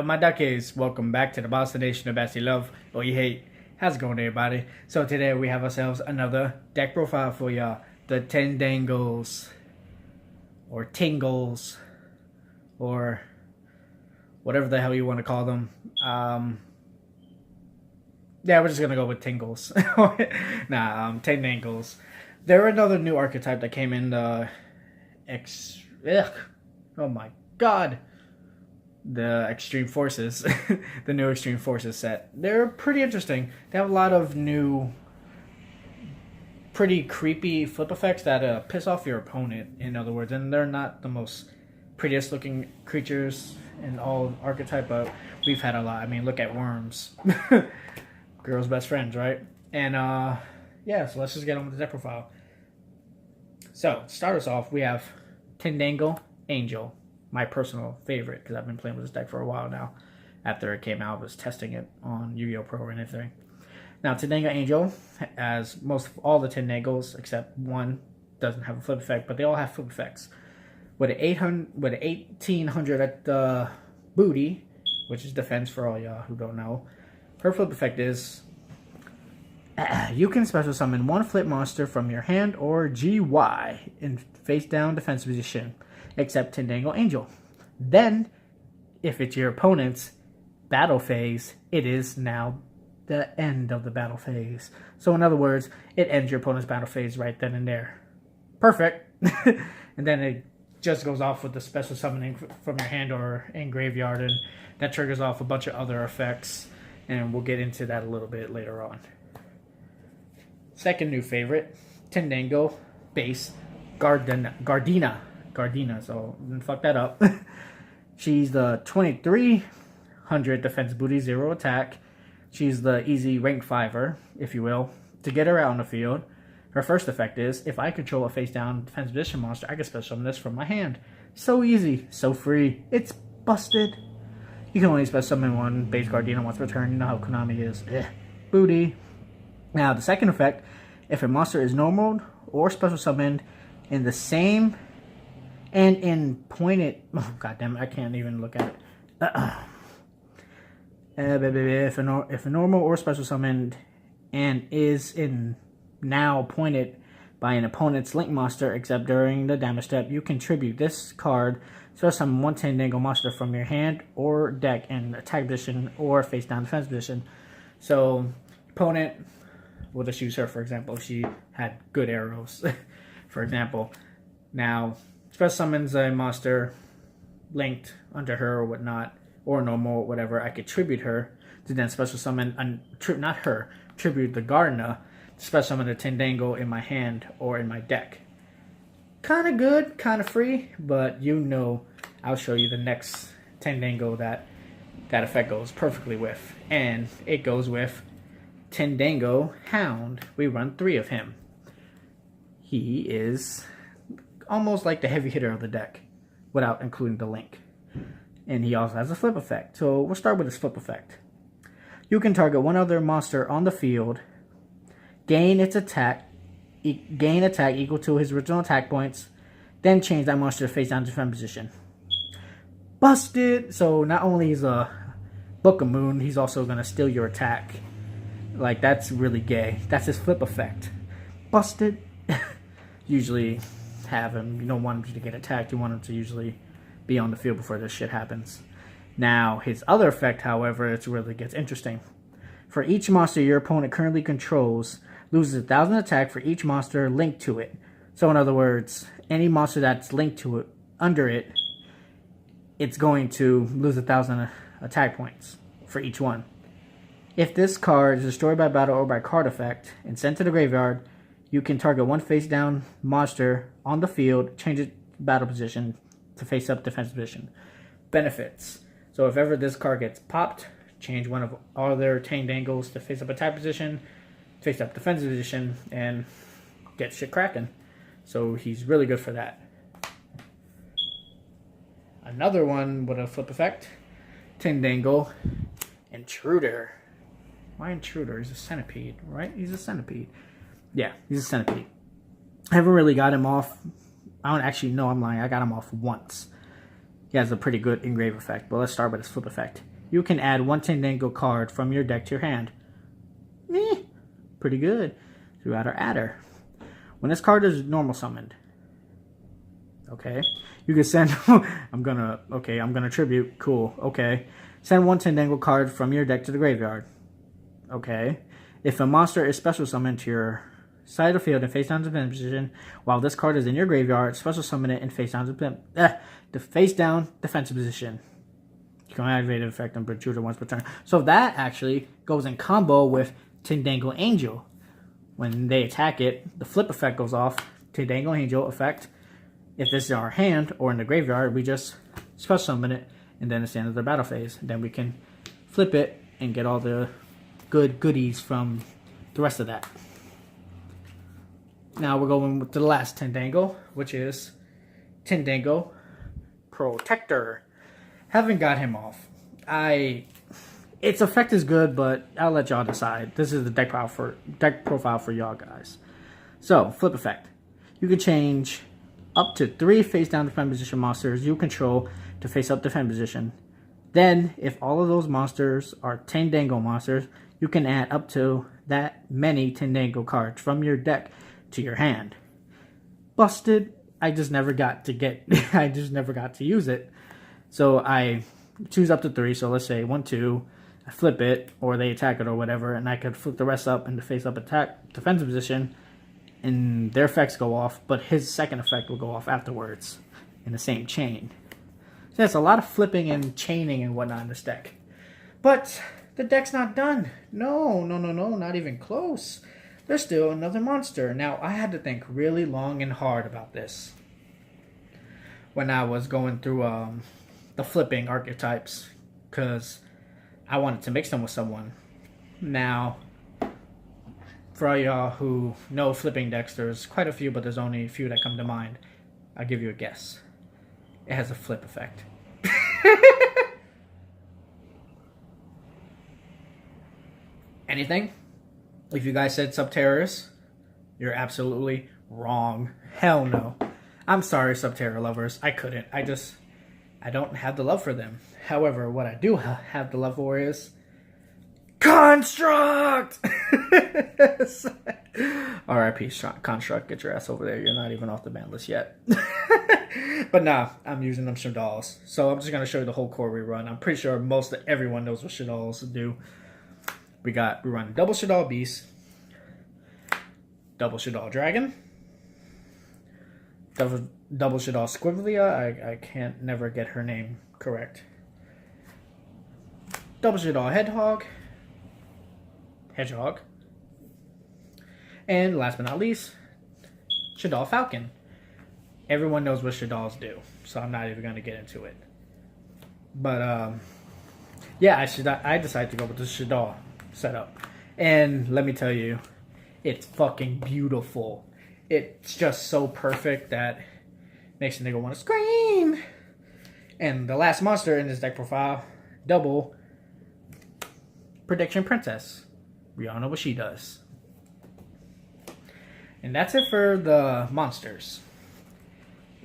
up, my duckies? Welcome back to the Boston Nation of Basty Love, or you hate. How's it going, everybody? So today we have ourselves another deck profile for y'all. The Tindangles, or Tingles, or whatever the hell you want to call them. Yeah, we're just going to go with Tingles. Tindangles. They're another new archetype that came in the... Oh my god. The Extreme Forces. The new Extreme Forces set. They're pretty interesting. They have a lot of new, pretty creepy flip effects that piss off your opponent, in other words. And they're not the most prettiest looking creatures in all archetype, but we've had a lot. I mean, look at worms. Girls' best friends, right? And yeah, so let's just get on with the deck profile. So, to start us off, we have Tindangle Angel, my personal favorite, because I've been playing with this deck for a while now. After it came out, I was testing it on Yu-Gi-Oh! Pro and everything. Now, Tindangle Angel, as most of all the Tindangles, except one, doesn't have a flip effect, but they all have flip effects. With an 1800 at the booty, which is defense for all y'all who don't know, her flip effect is, you can special summon one flip monster from your hand or GY in face down defense position, except Tindangle Angel. Then, if it's your opponent's battle phase, it is now the end of the battle phase. So in other words, it ends your opponent's battle phase right then and there. Perfect. And then it just goes off with the special summoning from your hand or in graveyard, and that triggers off a bunch of other effects, and we'll get into that a little bit later on. Second new favorite, Tindangle base Gardena, so didn't fuck that up. She's the 2300 defense booty, 0 attack. She's the easy rank 5er, if you will. To get her out on the field, her first effect is, if I control a face down defense position monster, I can special summon this from my hand. So easy, so free, it's busted. You can only special summon one base Gardena once per turn. You know how Konami is. Booty. Now, the second effect, if a monster is normal or special summoned in the same and in pointed... Oh, goddamn it, I can't even look at it. If a normal or special summoned and is in now pointed by an opponent's link monster, except during the damage step, you contribute this card to summon one Tindangle monster from your hand or deck in attack position or face down defense position. So, opponent... We'll just use her, for example, if she had good arrows, for example. Now, special summons a monster linked under her or whatnot, or normal, or whatever. I could tribute her to then special summon, tribute the Gardena, to special summon a Tindangle in my hand or in my deck. Kind of good, kind of free, but you know I'll show you the next Tindangle that effect goes perfectly with. And it goes with Tindangle Hound. We run 3 of him. He is almost like the heavy hitter of the deck, without including the link. And he also has a flip effect. So we'll start with his flip effect. You can target one other monster on the field, gain attack equal to his original attack points, then change that monster to face down defense position. Busted! So not only is a Book of Moon, he's also going to steal your attack. Like, that's really gay. That's his flip effect. Busted. Usually have him. You don't want him to get attacked. You want him to usually be on the field before this shit happens. Now, his other effect, however, it really gets interesting. For each monster your opponent currently controls, loses 1,000 attack for each monster linked to it. So, in other words, any monster that's linked to it, under it, it's going to lose 1,000 attack points for each one. If this card is destroyed by battle or by card effect and sent to the graveyard, you can target one face down monster on the field, change its battle position to face up defense position. Benefits. So if ever this card gets popped, change one of all their Tindangles to face up attack position, face up defensive position, and get shit cracking. So he's really good for that. Another one with a flip effect, Tindangle Intruder. Why Intruder? He's a centipede, right? He's a centipede. Yeah, he's a centipede. I haven't really got him off. I don't actually know, I'm lying. I got him off once. He has a pretty good engrave effect, but let's start with his flip effect. you can add one Tindangle card from your deck to your hand. Pretty good. So we add our adder. When this card is normal summoned, okay, you can send. I'm gonna tribute. Cool. Okay, send one Tindangle card from your deck to the graveyard. Okay, if a monster is special summoned to your side of the field in face down defense position, while this card is in your graveyard, special summon it in face down defensive position. You can activate an effect on Intruder once per turn. So that actually goes in combo with Tindangle Angel. When they attack it, the flip effect goes off. Tindangle Angel effect. If this is our hand or in the graveyard, we just special summon it, and then it's the end of their battle phase. Then we can flip it and get all the goodies from the rest of that. Now we're going with the last Tindangle, which is Tindangle Protector. Haven't got him off. Its effect is good, but I'll let y'all decide. This is the deck profile for y'all guys. So, flip effect. You can change up to 3 face down defend position monsters you control to face up defend position. Then, if all of those monsters are Tindangle monsters, you can add up to that many Tindangle cards from your deck to your hand. Busted. I just never got to use it. So I choose up to 3. So let's say 1, 2. I flip it, or they attack it, or whatever, and I could flip the rest up into face-up attack defensive position, and their effects go off, but his second effect will go off afterwards in the same chain. So that's a lot of flipping and chaining and whatnot in this deck. But the deck's not done. No, not even close. There's still another monster. Now, I had to think really long and hard about this when I was going through the flipping archetypes, because I wanted to mix them with someone. Now, for all y'all who know flipping decks, there's quite a few, but there's only a few that come to mind. I'll give you a guess. It has a flip effect. Anything? If you guys said Subterrors, you're absolutely wrong. Hell no. I'm sorry, Subterror lovers. I couldn't. I don't have the love for them. However, what I do have the love for is Construct! R.I.P. Construct. Get your ass over there. You're not even off the ban list yet. But nah, I'm using them Shaddolls. So I'm just going to show you the whole core rerun. I'm pretty sure everyone knows what Shaddolls do. We run double Shaddoll Beast, double Shaddoll Dragon, double Shaddoll Squivlia. I can't never get her name correct. Double Shaddoll Hedgehog, and last but not least, Shaddoll Falcon. Everyone knows what Shaddolls do, so I'm not even going to get into it. But yeah, I decided to go with the Shaddoll setup, and let me tell you, it's fucking beautiful. It's just so perfect that makes a nigga want to scream. And the last monster in this deck profile, double Prediction Princess. We all know what she does. And that's it for the monsters.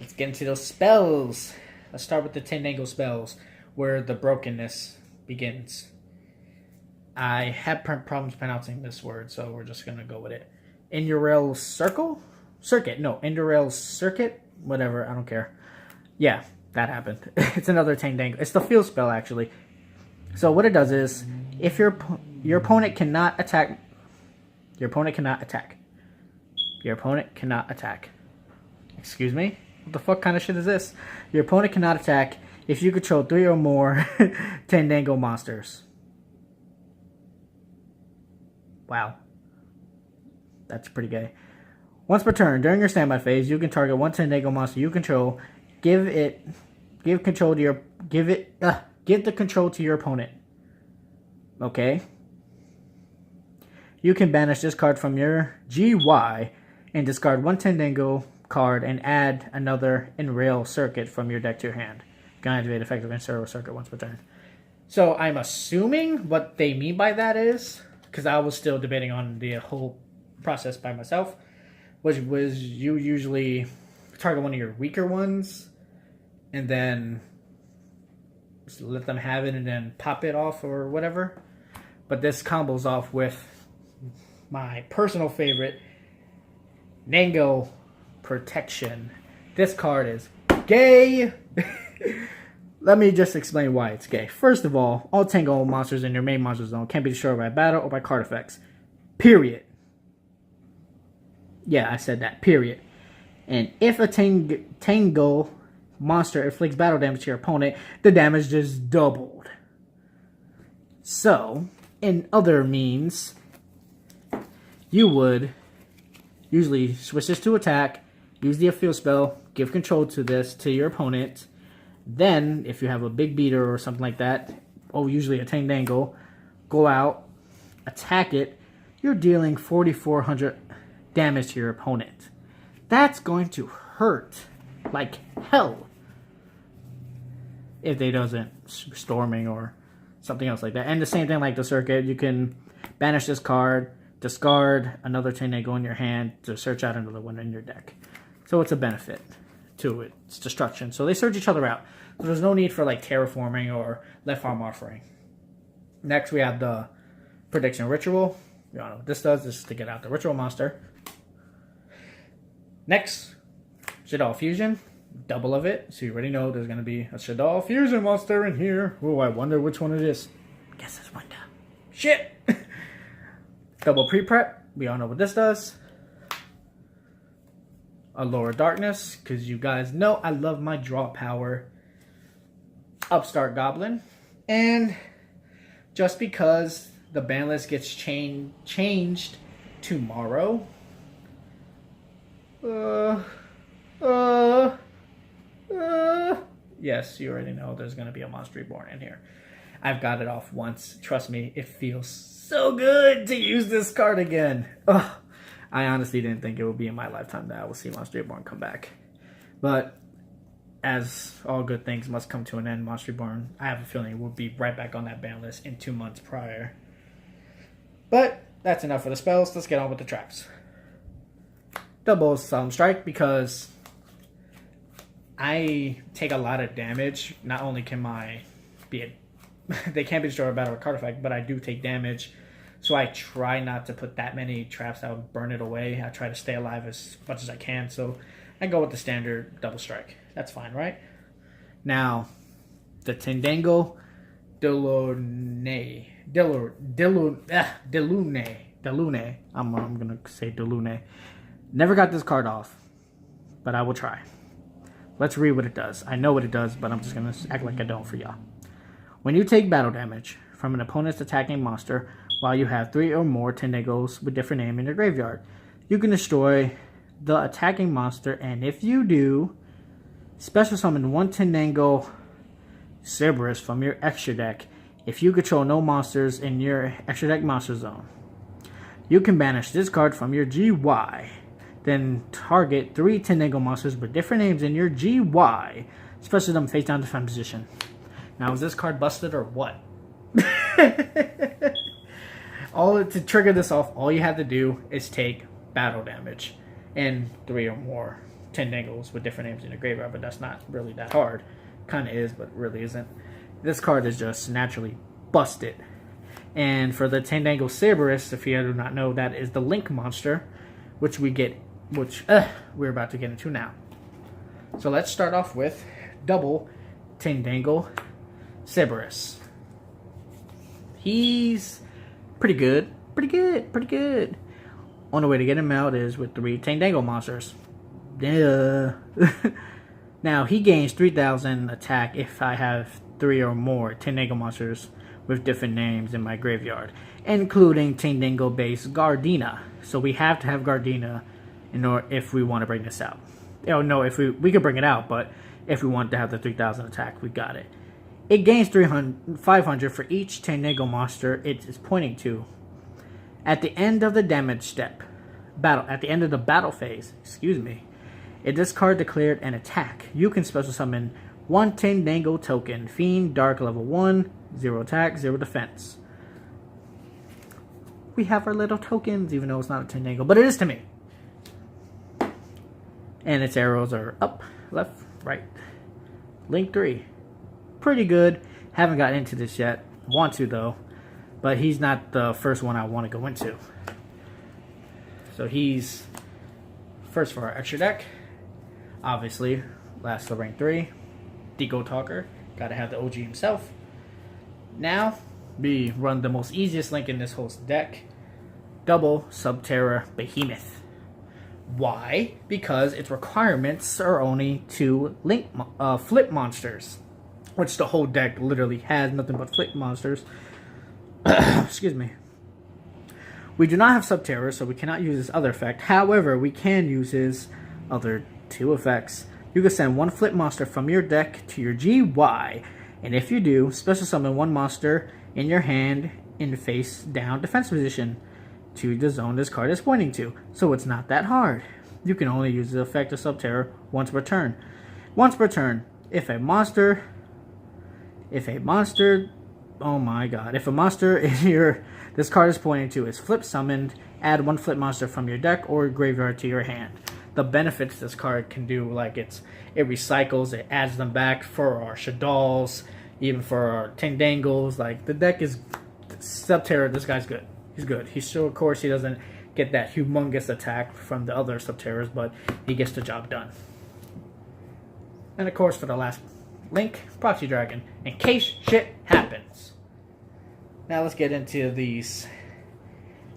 Let's get into those spells. Let's start with the Tindangle spells, where the brokenness begins. I have problems pronouncing this word, so we're just going to go with it. Indurail Circuit? No, Indurail Circuit? Whatever, I don't care. Yeah, that happened. It's another Tindangle. It's the field spell, actually. So what it does is, if your opponent cannot attack... Your opponent cannot attack. Excuse me? What the fuck kind of shit is this? Your opponent cannot attack if you control 3 or more Tindangle monsters. Wow. That's pretty gay. Once per turn, during your standby phase, you can target one Tindangle monster you control. Give the control to your opponent. Okay? You can banish this card from your GY and discard one Tindangle card and add another Enrail Circuit from your deck to your hand. You can activate effective Enrail Circuit once per turn. So I'm assuming what they mean by that is, because I was still debating on the whole process by myself, which was you usually target one of your weaker ones and then Just let them have it and then pop it off or whatever. But this combos off with my personal favorite, Tindangle Protection. This card is gay. Let me just explain why it's gay. First of all Tindangle monsters in your main monster zone can be destroyed by battle or by card effects. Period. Yeah, I said that. Period. And if a Tindangle monster inflicts battle damage to your opponent, the damage just doubled. So, in other means, you would usually switch this to attack, use the field spell, give control to your opponent. Then, if you have a big beater or something like that, or usually a Tindangle, go out, attack it. You're dealing 4,400 damage to your opponent. That's going to hurt like hell if they doesn't storming or something else like that. And the same thing like the circuit, you can banish this card, discard another Tindangle in your hand to search out another one in your deck. So it's a benefit to its destruction. So they search each other out. So there's no need for like terraforming or left arm offering. Next we have the Prediction Ritual. You don't know what this does. This is to get out the ritual monster. Next, Shaddoll Fusion. Double of it. So you already know there's going to be a Shaddoll Fusion monster in here. Oh, I wonder which one it is. Guess this one down. Shit! Double pre-prep. We all know what this does. A Lower Darkness, because you guys know I love my draw power. Upstart Goblin. And just because the ban list gets changed tomorrow. Yes, you already know there's going to be a Monster Reborn in here. I've got it off once. Trust me, it feels so good to use this card again. Ugh. I honestly didn't think it would be in my lifetime that I will see Monster Reborn come back. But as all good things must come to an end, Monster Reborn, I have a feeling we'll be right back on that ban list in 2 months prior. But that's enough for the spells. Let's get on with the traps. Double Solemn Strike, because I take a lot of damage. Not only can they can't be destroyed by battle or card effect, but I do take damage. So I try not to put that many traps that would burn it away. I try to stay alive as much as I can. So I go with the standard Double Strike. That's fine, right? Now, the Tindangle Delune. I'm going to say Delune. Never got this card off, but I will try. Let's read what it does. I know what it does, but I'm just going to act like I don't for y'all. When you take battle damage from an opponent's attacking monster while you have 3 or more Tindangles with different name in your graveyard, you can destroy the attacking monster, and if you do, special summon 1 Tindangle Cerberus from your extra deck if you control no monsters in your extra deck monster zone. You can banish this card from your GY. Then target 3 Tindangle monsters with different names in your GY. Special them face down defend position. Now, is this card busted or what? To trigger this off, all you have to do is take battle damage and 3 or more Tindangles with different names in your graveyard, but that's not really that hard. Kind of is, but really isn't. This card is just naturally busted. And for the Tindangle Cerberus, if you do not know, that is the Link monster, which we're about to get into now. So let's start off with double Tindangle Cerberus. He's pretty good. Only way to get him out is with 3 Tindangle monsters. Duh. Now, he gains 3,000 attack if I have 3 or more Tindangle monsters with different names in my graveyard, including Tindangle-based Gardena. So we have to have Gardena in order if we want to bring this out. Oh no, if we could bring it out, but if we want to have the 3,000 attack, we got it. It gains 500 for each Tindangle monster it is pointing to. At the end of the damage step, at the end of the battle phase, if this card declared an attack, you can special summon 1 Tindangle token, Fiend, Dark level 1, 0 attack, 0 defense. We have our little tokens, even though it's not a Tindangle, but it is to me. And its arrows are up, left, right. Link 3. pretty good. Haven't got into this yet. Want to though, but he's not the first one I want to go into. So he's first for our extra deck. Obviously, last to rank 3. Deco Talker. Gotta have the OG himself. Now, we run the most easiest link in this whole deck. Double Subterra Behemoth. Why? Because its requirements are only 2 link flip monsters. Which the whole deck literally has nothing but flip monsters. Excuse me. We do not have Subterra, so we cannot use his other effect. However, we can use his other 2 effects. You can send 1 flip monster from your deck to your GY, and if you do, special summon 1 monster in your hand in face down defense position to the zone this card is pointing to. So it's not that hard. You can only use the effect of Subterra once per turn. Once per turn, if a monster, oh my god, if a monster in this card is pointing to is flip summoned, add 1 flip monster from your deck or graveyard to your hand. The benefits this card can do, like it recycles, it adds them back for our Shaddolls, even for our Tindangles. Like, the deck is Subterra. This guy's good. He's good. He's still, of course, he doesn't get that humongous attack from the other Subterras, but he gets the job done. And of course, for the last link, Proxy Dragon, in case shit happens. Now let's get into these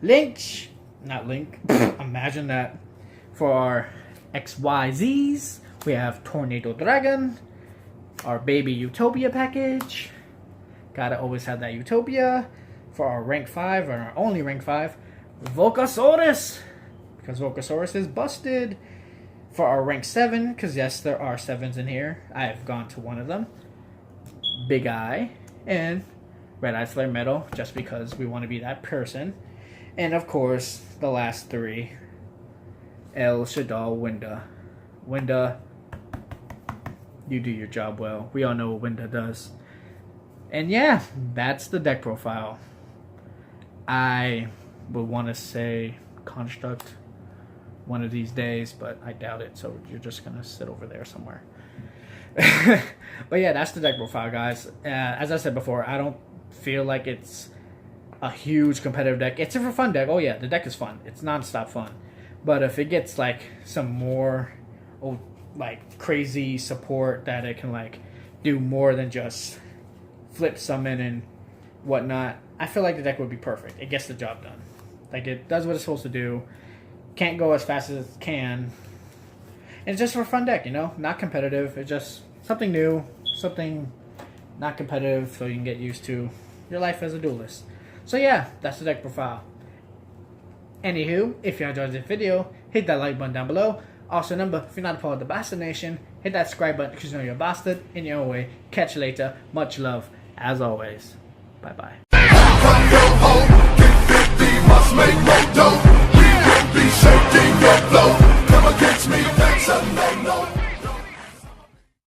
links. Not link. Imagine that. For our XYZs, we have Tornado Dragon, our baby Utopia package. Gotta always have that Utopia. For our rank 5, and our only rank 5, Volcasaurus, because Volcasaurus is busted. For our rank 7, because yes, there are 7s in here. I have gone to one of them. Big Eye and Red Eye Flare Metal, just because we want to be that person. And of course, the last 3. El Shaddoll Winda. Winda, you do your job well. We all know what Winda does. And yeah, that's the deck profile. I would want to say Construct one of these days, but I doubt it, so you're just going to sit over there somewhere. But yeah, that's the deck profile, guys. As I said before, I don't feel like it's a huge competitive deck. It's a fun deck. Oh yeah, the deck is fun. It's non-stop fun. But if it gets like some more like crazy support that it can like do more than just flip summon and whatnot, I feel like the deck would be perfect. It gets the job done. Like, it does what it's supposed to do. Can't go as fast as it can. And it's just for a fun deck, you know? Not competitive. It's just something new. Something not competitive so you can get used to your life as a duelist. So yeah, that's the deck profile. Anywho, if you enjoyed this video, hit that like button down below. Also remember, if you're not a part of the Bastard Nation, hit that subscribe button because you know you're a bastard in your own way. Catch you later. Much love, as always. Bye-bye. Must make more dough. We will be shaking your flow. Come against me, that's a no.